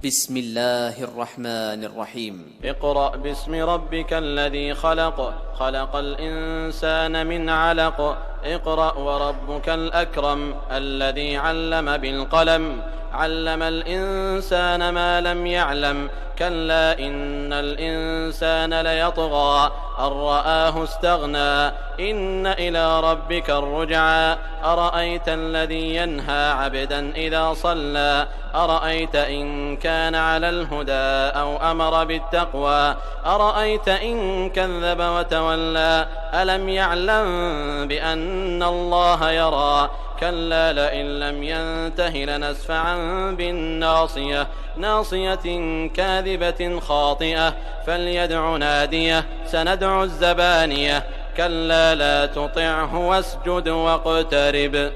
بسم الله الرحمن الرحيم. اقرأ باسم ربك الذي خلق، خلق الإنسان من علق. اقرأ وربك الأكرم الذي علم بالقلم، علم الإنسان ما لم يعلم. كلا إن الإنسان ليطغى أن رآه استغنى، إن إلى ربك الرجعى. أرأيت الذي ينهى عبدا إذا صلى، أرأيت إن كان على الهدى أو أمر بالتقوى، أرأيت إن كذب وتولى. ألم يعلم بأن الله يرى، كلا لئن لم ينته لنسفعا بالناصية، ناصية كاذبة خاطئة. فليدع ناديه، سندع الزبانية. كلا لا تطعه واسجد واقترب.